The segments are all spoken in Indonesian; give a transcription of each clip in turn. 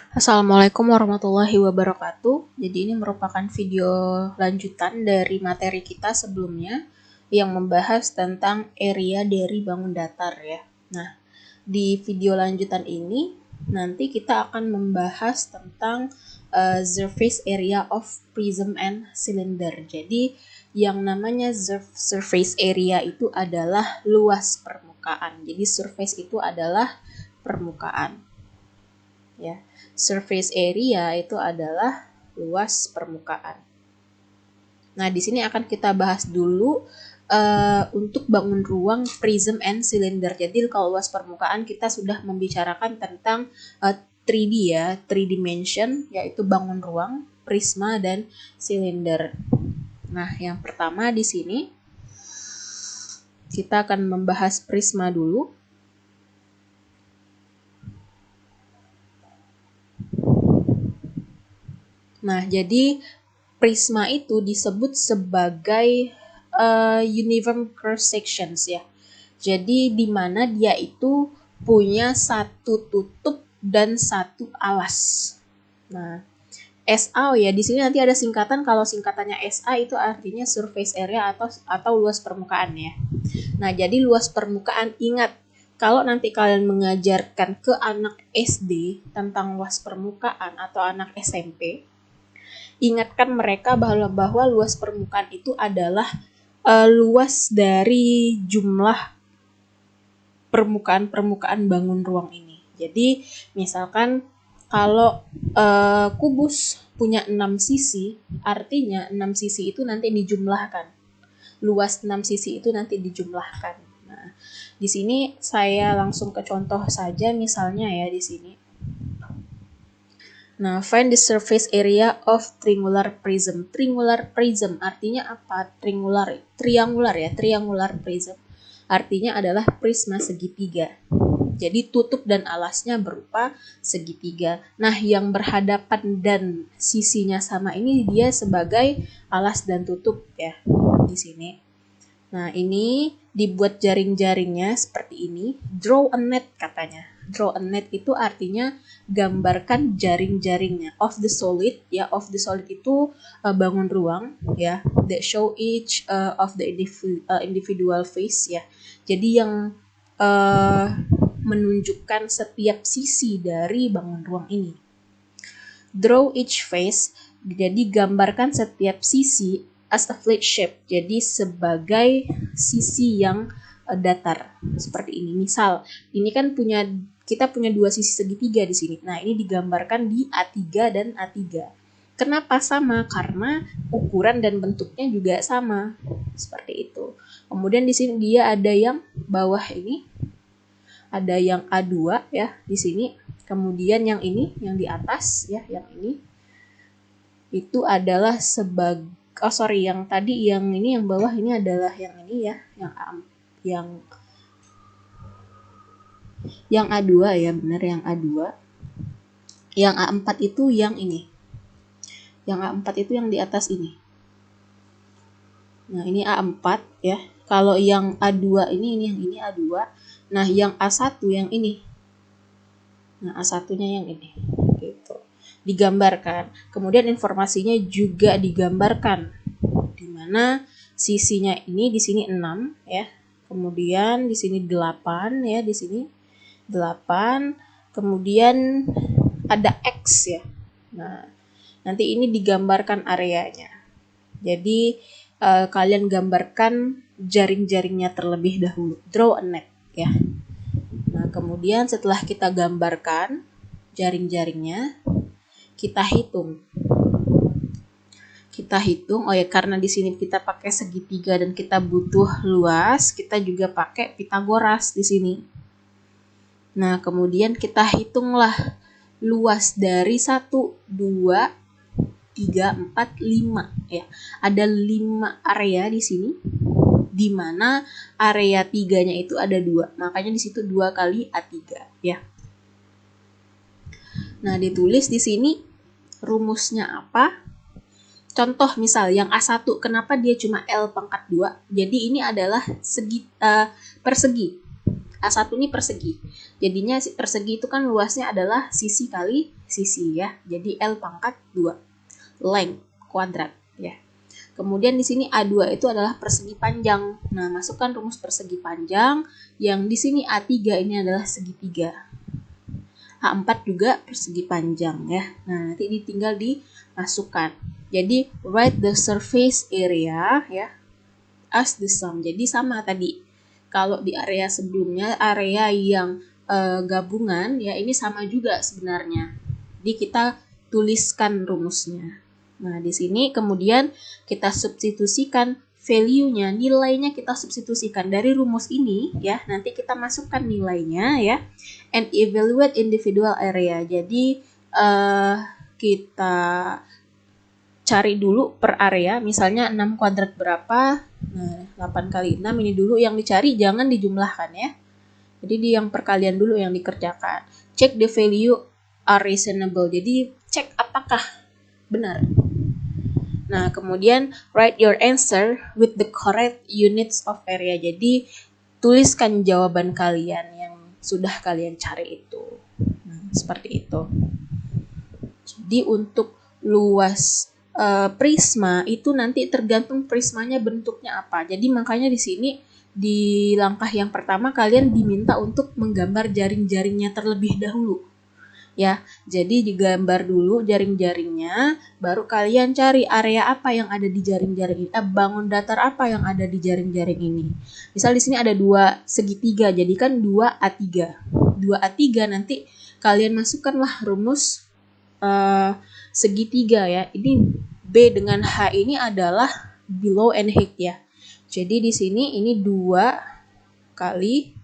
Assalamualaikum warahmatullahi wabarakatuh. Jadi ini merupakan video lanjutan dari materi kita sebelumnya yang membahas tentang area dari bangun datar ya. Nah, di video lanjutan ini nanti kita akan membahas tentang surface area of prism and cylinder. Jadi yang namanya surface area itu adalah luas permukaan. Jadi surface itu adalah permukaan. Ya, surface area itu adalah luas permukaan. Nah, di sini akan kita bahas dulu untuk bangun ruang prism and cylinder. Jadi kalau luas permukaan kita sudah membicarakan tentang 3D ya, 3 dimension, yaitu bangun ruang, prisma dan silinder. Nah, yang pertama di sini kita akan membahas prisma dulu. Nah, jadi prisma itu disebut sebagai uniform cross sections ya. Jadi di mana dia itu punya satu tutup dan satu alas. Nah, SA ya, di sini nanti ada singkatan. Kalau singkatannya SA itu artinya surface area atau luas permukaan ya. Nah, jadi luas permukaan, ingat kalau nanti kalian mengajarkan ke anak SD tentang luas permukaan atau anak SMP, ingatkan mereka bahwa luas permukaan itu adalah luas dari jumlah permukaan bangun ruang ini. Jadi misalkan kalau kubus punya 6 sisi, artinya 6 sisi itu nanti dijumlahkan. Luas 6 sisi itu nanti dijumlahkan. Nah, di sini saya langsung ke contoh saja, misalnya ya di sini. Nah, find the surface area of triangular prism. Triangular prism artinya apa? Triangular prism artinya adalah prisma segitiga. Jadi tutup dan alasnya berupa segitiga. Nah, yang berhadapan dan sisinya sama ini dia sebagai alas dan tutup ya di sini. Nah, ini dibuat jaring-jaringnya seperti ini. Draw a net katanya. Draw a net itu artinya gambarkan jaring-jaringnya. Of the solid ya, of the solid itu bangun ruang ya. That show each of the individual face ya. Jadi yang menunjukkan setiap sisi dari bangun ruang ini. Draw each face, jadi gambarkan setiap sisi as a flat shape, jadi sebagai sisi yang datar seperti ini. Misal, ini kan kita punya dua sisi segitiga di sini. Nah, ini digambarkan di A3 dan A3. Kenapa sama? Karena ukuran dan bentuknya juga sama. Seperti itu. Kemudian di sini dia ada yang bawah ini, ada yang A2 ya di sini. Kemudian yang ini, yang di atas ya, yang ini itu adalah yang tadi yang ini yang bawah ini adalah yang ini ya, yang A2 ya, benar, yang A2. Yang A4 itu yang ini. Yang A4 itu yang di atas ini. Nah, ini A4 ya. Kalau yang A2 ini yang ini A2. Nah, yang A1 yang ini. Nah, A1-nya yang ini. Gitu. Digambarkan. Kemudian informasinya juga digambarkan. Di mana sisinya ini di sini 6 ya. Kemudian di sini 8 ya, di sini 8. Kemudian ada X ya. Nah, nanti ini digambarkan areanya. Jadi kalian gambarkan jaring-jaringnya terlebih dahulu. Draw a net ya. Nah, kemudian setelah kita gambarkan jaring-jaringnya, kita hitung. Oh ya, karena di sini kita pakai segitiga dan kita butuh luas, kita juga pakai Pitagoras di sini. Nah, kemudian kita hitunglah luas dari 1, 2, 3, 4, 5 ya. Ada 5 area di sini, di mana area 3-nya itu ada 2. Makanya di situ 2 kali A3 ya. Nah, ditulis di sini rumusnya apa? Contoh misal yang A1, kenapa dia cuma L pangkat 2? Jadi ini adalah persegi. A1 ini persegi. Jadinya persegi itu kan luasnya adalah sisi kali sisi ya. Jadi L pangkat 2. Length kuadrat ya. Kemudian di sini A2 itu adalah persegi panjang. Nah, masukkan rumus persegi panjang. Yang di sini A3 ini adalah segitiga. A4 juga persegi panjang ya. Nah, nanti tinggal dimasukkan. Jadi write the surface area ya as the sum. Jadi sama tadi. Kalau di area sebelumnya, area yang gabungan ya ini sama juga sebenarnya. Jadi kita tuliskan rumusnya. Nah, di sini kemudian kita substitusikan value-nya, nilainya kita substitusikan dari rumus ini ya. Nanti kita masukkan nilainya ya. And evaluate individual area. Jadi kita cari dulu per area, misalnya 6 kuadrat berapa, nah 8 kali 6 ini dulu yang dicari, jangan dijumlahkan ya. Jadi di yang perkalian dulu yang dikerjakan. Check the value are reasonable, jadi cek apakah benar. Nah kemudian write your answer with the correct units of area, jadi tuliskan jawaban kalian yang sudah kalian cari itu. Nah, seperti itu. Jadi untuk luas prisma itu nanti tergantung prismanya bentuknya apa. Jadi makanya di sini di langkah yang pertama kalian diminta untuk menggambar jaring-jaringnya terlebih dahulu. Ya, jadi digambar dulu jaring-jaringnya, baru kalian cari area apa yang ada di jaring-jaring ini, bangun datar apa yang ada di jaring-jaring ini. Misal di sini ada 2 segitiga, jadi kan 2A3. 2A3 nanti kalian masukkanlah rumus segitiga ya. Ini B dengan H ini adalah below and height ya. Jadi di sini ini 2 kali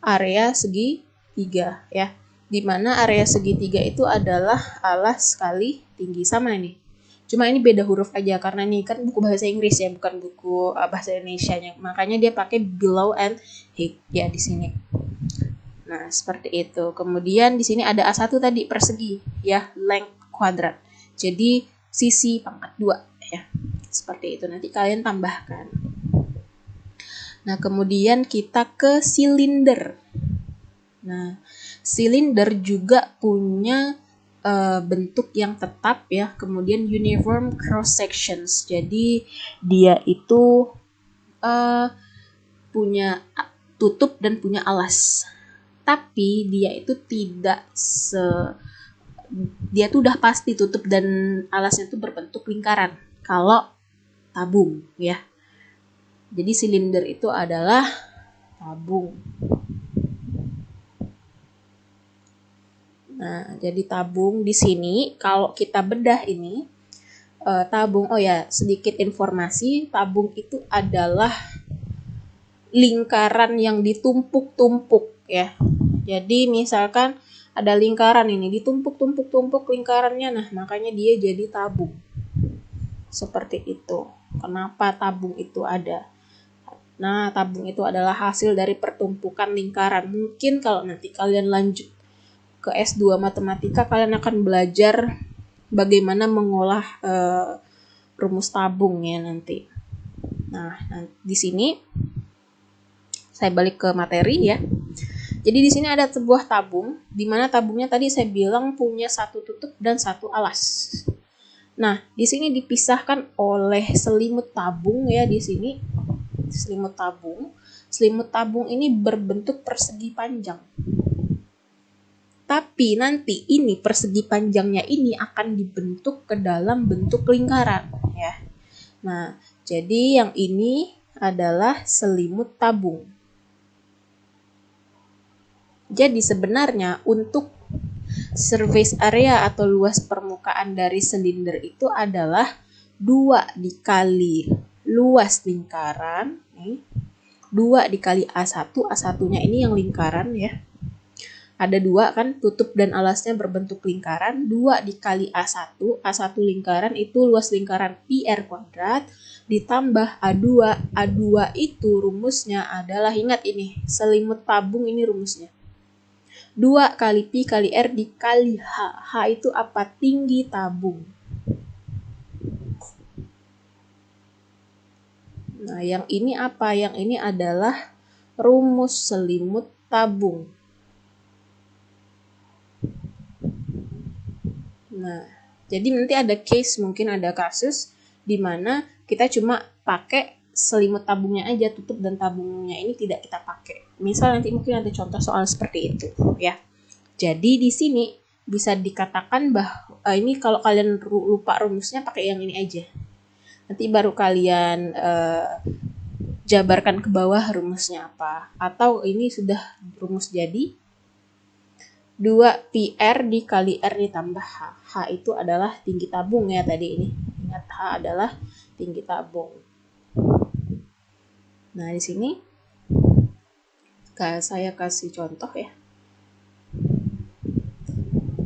area segitiga ya. Dimana area segitiga itu adalah alas kali tinggi, sama ini. Cuma ini beda huruf aja karena ini kan buku bahasa Inggris ya, bukan buku bahasa Indonesianya. Makanya dia pakai below and height ya di sini. Nah, seperti itu. Kemudian di sini ada A1 tadi persegi ya, length kuadrat. Jadi sisi pangkat 2 ya. Seperti itu. Nanti kalian tambahkan. Nah, kemudian kita ke silinder. Nah, silinder juga punya bentuk yang tetap ya. Kemudian uniform cross sections. Jadi dia itu punya tutup dan punya alas. Tapi dia itu tidak dia tuh udah pasti tutup dan alasnya tuh berbentuk lingkaran kalau tabung ya. Jadi silinder itu adalah tabung. Nah, jadi tabung di sini kalau kita bedah ini tabung, oh ya sedikit informasi, tabung itu adalah lingkaran yang ditumpuk-tumpuk ya. Jadi misalkan ada lingkaran ini, ditumpuk-tumpuk lingkarannya, nah makanya dia jadi tabung. Seperti itu. Kenapa tabung itu ada? Nah, tabung itu adalah hasil dari pertumpukan lingkaran. Mungkin kalau nanti kalian lanjut ke S2 Matematika, kalian akan belajar bagaimana mengolah rumus tabung ya nanti. Nah, di sini saya balik ke materi ya. Jadi di sini ada sebuah tabung, di mana tabungnya tadi saya bilang punya 1 tutup dan 1 alas. Nah, di sini dipisahkan oleh selimut tabung ya di sini. Selimut tabung. Selimut tabung ini berbentuk persegi panjang. Tapi nanti ini persegi panjangnya ini akan dibentuk ke dalam bentuk lingkaran ya. Nah, jadi yang ini adalah selimut tabung. Jadi sebenarnya untuk surface area atau luas permukaan dari silinder itu adalah 2 dikali luas lingkaran, 2 dikali A1, A1-nya ini yang lingkaran ya. Ada 2 kan, tutup dan alasnya berbentuk lingkaran, 2 dikali A1, A1 lingkaran itu luas lingkaran pi R kuadrat, ditambah A2, A2 itu rumusnya adalah, ingat ini, selimut tabung ini rumusnya. 2 kali pi kali R dikali H. H itu apa? Tinggi tabung. Nah, yang ini apa? Yang ini adalah rumus selimut tabung. Nah, jadi nanti ada case, mungkin ada kasus di mana kita cuma pakai selimut tabungnya aja, tutup dan tabungnya ini tidak kita pakai. Misal nanti mungkin ada contoh soal seperti itu ya. Jadi di sini bisa dikatakan bahwa ini kalau kalian lupa rumusnya pakai yang ini aja. Nanti baru kalian jabarkan ke bawah rumusnya apa. Atau ini sudah rumus jadi 2PR dikali R ditambah H. H itu adalah tinggi tabung ya tadi ini. Ingat H adalah tinggi tabung. Nah, di sini saya kasih contoh ya.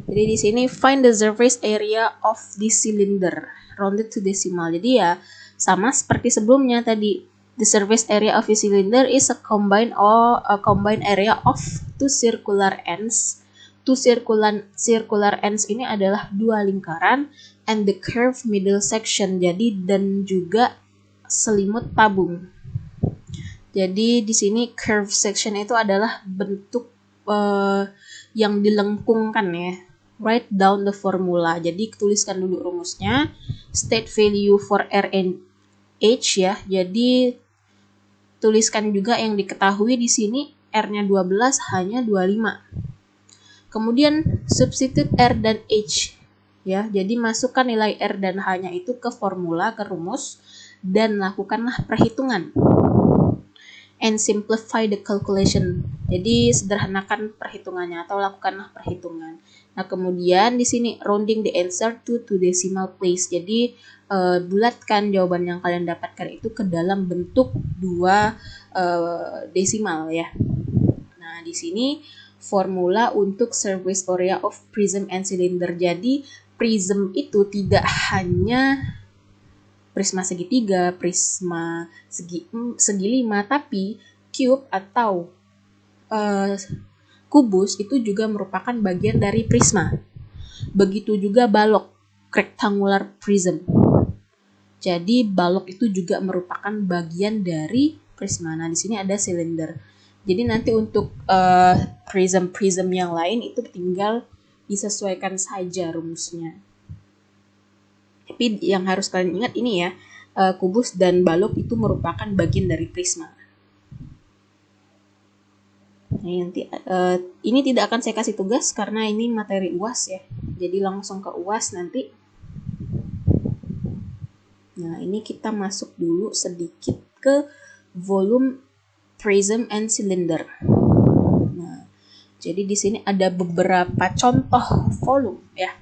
Jadi di sini find the surface area of this cylinder rounded to decimal. Jadi ya sama seperti sebelumnya tadi. The surface area of a cylinder is a combined area of two circular ends. Two circular ends ini adalah dua lingkaran and the curved middle section. Jadi dan juga selimut tabung. Jadi di sini curved section itu adalah bentuk yang dilengkungkan ya. Write down the formula. Jadi tuliskan dulu rumusnya. State value for R and H ya. Jadi tuliskan juga yang diketahui di sini R-nya 12, H-nya 25. Kemudian substitute R dan H ya. Jadi masukkan nilai R dan H-nya itu ke formula, ke rumus dan lakukanlah perhitungan. And simplify the calculation. Jadi sederhanakan perhitungannya atau lakukanlah perhitungan. Nah, kemudian di sini rounding the answer to decimal place. Jadi bulatkan jawaban yang kalian dapatkan itu ke dalam bentuk 2 desimal ya. Nah, di sini formula untuk surface area of prism and cylinder. Jadi prism itu tidak hanya prisma segitiga, prisma segi 5, tapi cube atau kubus itu juga merupakan bagian dari prisma. Begitu juga balok, rectangular prism. Jadi balok itu juga merupakan bagian dari prisma. Nah, di sini ada silinder. Jadi nanti untuk prism yang lain itu tinggal disesuaikan saja rumusnya. Tapi yang harus kalian ingat ini ya, kubus dan balok itu merupakan bagian dari prisma. Ini tidak akan saya kasih tugas karena ini materi UAS ya. Jadi langsung ke UAS nanti. Nah, ini kita masuk dulu sedikit ke volume, prism, and cylinder. Nah, jadi di sini ada beberapa contoh volume ya.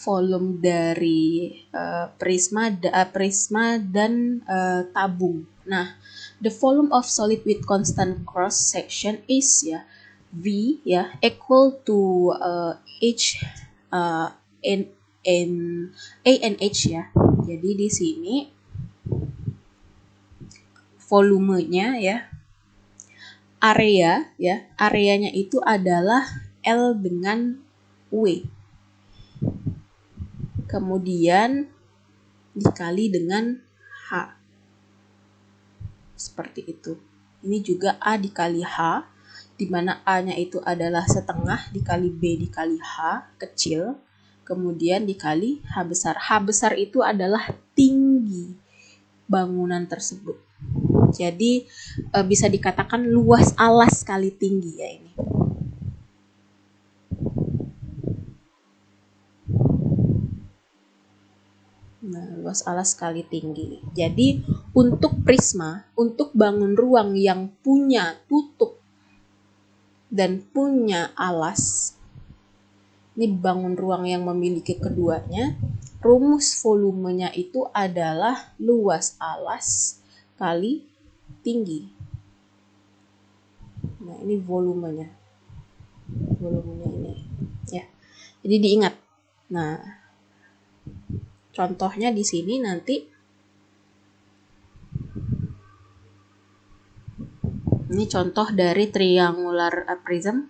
Volume dari prisma dan tabung. Nah, the volume of solid with constant cross section is ya V ya equal to H and A and H ya. Jadi di sini volumenya ya, areanya itu adalah L dengan W. Kemudian dikali dengan H. Seperti itu. Ini juga A dikali H, di mana A-nya itu adalah setengah dikali B dikali H kecil, kemudian dikali H besar. H besar itu adalah tinggi bangunan tersebut. Jadi bisa dikatakan luas alas kali tinggi ya ini. Nah, luas alas kali tinggi. Jadi untuk prisma, untuk bangun ruang yang punya tutup dan punya alas, ini bangun ruang yang memiliki keduanya, rumus volumenya itu adalah luas alas kali tinggi. Nah, ini volumenya. Volumenya ini ya. Jadi diingat. Nah, contohnya di sini nanti ini contoh dari triangular prism,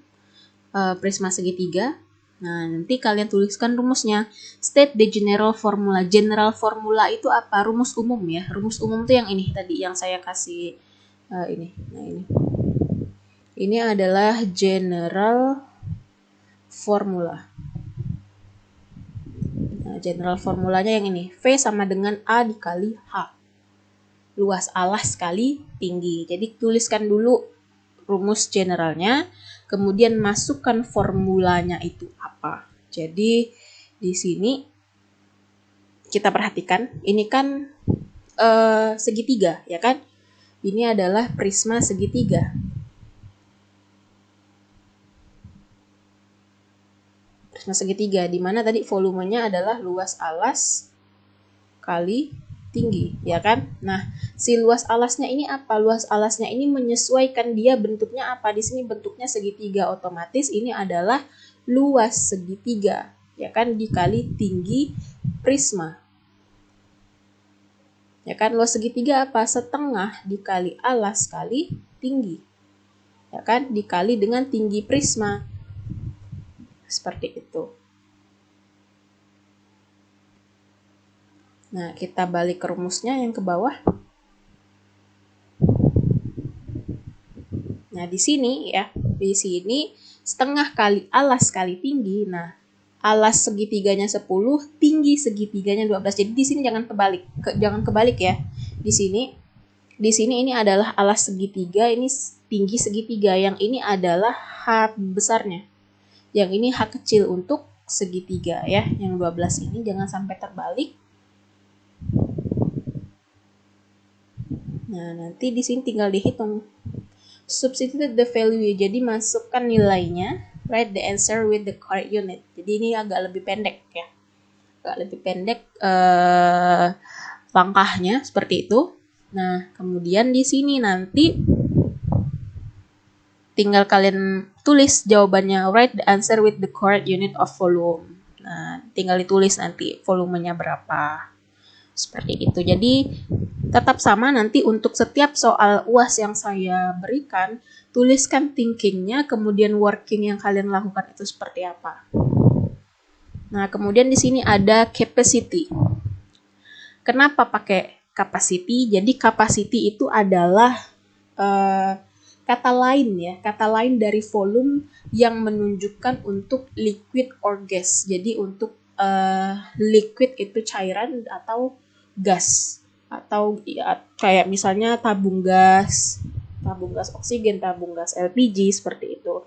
prisma segitiga. Nah, nanti kalian tuliskan rumusnya. State the general formula. General formula itu apa? Rumus umum ya. Rumus umum itu yang ini tadi yang saya kasih ini. Nah, ini. Ini adalah general formula. Nah, general formulanya yang ini. V sama dengan A dikali H. Luas alas kali tinggi. Jadi tuliskan dulu rumus generalnya, kemudian masukkan formulanya itu apa. Jadi di sini kita perhatikan, ini kan segitiga, ya kan? Ini adalah prisma segitiga. Prisma segitiga, di mana tadi volumenya adalah luas alas kali tinggi, ya kan? Nah, si luas alasnya ini apa? Luas alasnya ini menyesuaikan dia bentuknya apa? Di sini bentuknya segitiga, otomatis ini adalah luas segitiga, ya kan? Dikali tinggi prisma. Ya kan, luas segitiga apa? Setengah dikali alas kali tinggi. Ya kan? Dikali dengan tinggi prisma. Seperti itu. Nah, kita balik ke rumusnya yang ke bawah. Nah, di sini ya, di sini setengah kali alas kali tinggi. Nah, alas segitiganya 10, tinggi segitiganya 12. Jadi di sini jangan kebalik ya. Di sini ini adalah alas segitiga, ini tinggi segitiga. Yang ini adalah H besarnya. Yang ini H kecil untuk segitiga ya. Yang 12 ini jangan sampai terbalik. Nah, nanti di sini tinggal dihitung. Substitute the value, jadi masukkan nilainya. Write the answer with the correct unit. Jadi ini agak lebih pendek ya. Agak lebih pendek langkahnya seperti itu. Nah, kemudian di sini nanti tinggal kalian tulis jawabannya. Write the answer with the correct unit of volume. Nah, tinggal ditulis nanti volumenya berapa. Seperti itu. Jadi tetap sama nanti untuk setiap soal UAS yang saya berikan, tuliskan thinkingnya, kemudian working yang kalian lakukan itu seperti apa. Nah, kemudian di sini ada capacity. Kenapa pakai capacity? Jadi capacity itu adalah kata lain dari volume yang menunjukkan untuk liquid or gas. Jadi untuk liquid itu cairan atau gas, atau ya, kayak misalnya tabung gas oksigen, tabung gas LPG seperti itu.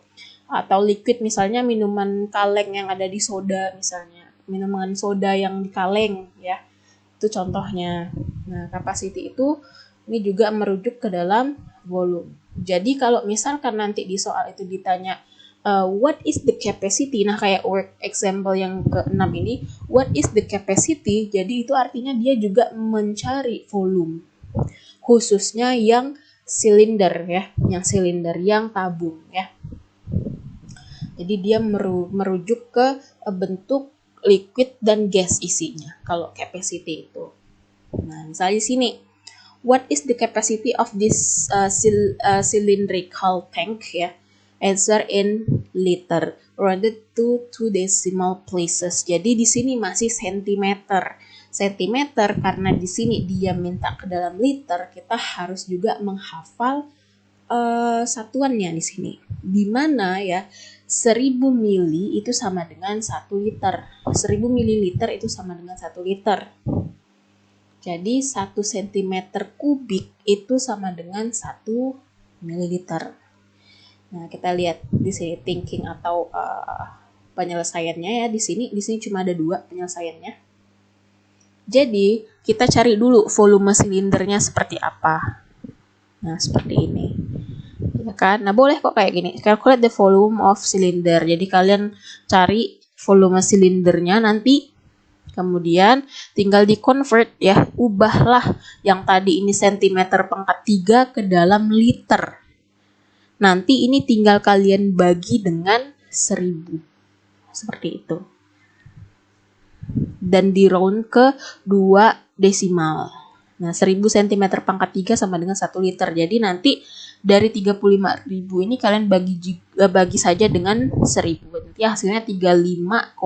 Atau liquid misalnya minuman kaleng yang ada di soda, misalnya minuman soda yang di kaleng ya. Itu contohnya. Nah, capacity itu ini juga merujuk ke dalam volume. Jadi kalau misalkan nanti di soal itu ditanya what is the capacity, nah kayak work example yang ke-6 ini, what is the capacity, jadi itu artinya dia juga mencari volume, khususnya yang silinder ya, yang tabung ya. Jadi dia merujuk ke bentuk liquid dan gas isinya kalau capacity itu. Nah, misalnya di sini, what is the capacity of this cylindrical tank ya? Answer in liter, rounded to 2 decimal places. Jadi di sini masih sentimeter karena di sini dia minta ke dalam liter, kita harus juga menghafal satuannya di sini. Di mana ya 1000 mili itu sama dengan 1 liter. 1000 mililiter itu sama dengan 1 liter. Jadi 1 cm kubik itu sama dengan 1 mililiter. Nah, kita lihat di sini thinking atau penyelesaiannya ya. Di sini cuma ada 2 penyelesaiannya. Jadi, kita cari dulu volume silindernya seperti apa. Nah, seperti ini. Ya kan? Nah, boleh kok kayak gini. Calculate the volume of cylinder. Jadi, kalian cari volume silindernya nanti. Kemudian tinggal di-convert ya. Ubahlah yang tadi ini centimeter pangkat 3 ke dalam liter. Nanti ini tinggal kalian bagi dengan 1000. Seperti itu. Dan di round ke 2 desimal. Nah, 1000 cm pangkat 3 sama dengan 1 liter. Jadi nanti dari 35.000 ini kalian bagi saja dengan 1000. Nanti hasilnya 35,34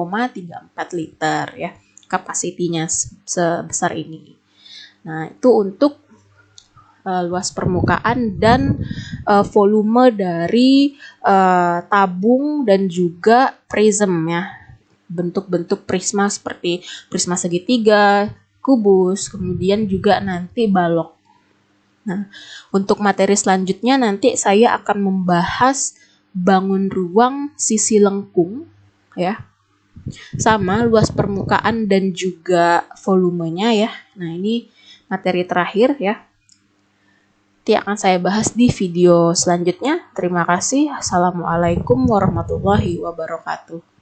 liter ya. Kapasitinya sebesar ini. Nah, itu untuk luas permukaan dan volume dari tabung dan juga prism ya. bentuk-bentuk prisma seperti prisma segitiga, kubus, kemudian juga nanti balok. Nah, untuk materi selanjutnya nanti saya akan membahas bangun ruang sisi lengkung ya, sama luas permukaan dan juga volumenya ya. Nah, ini materi terakhir ya. Nanti akan saya bahas di video selanjutnya. Terima kasih. Assalamualaikum warahmatullahi wabarakatuh.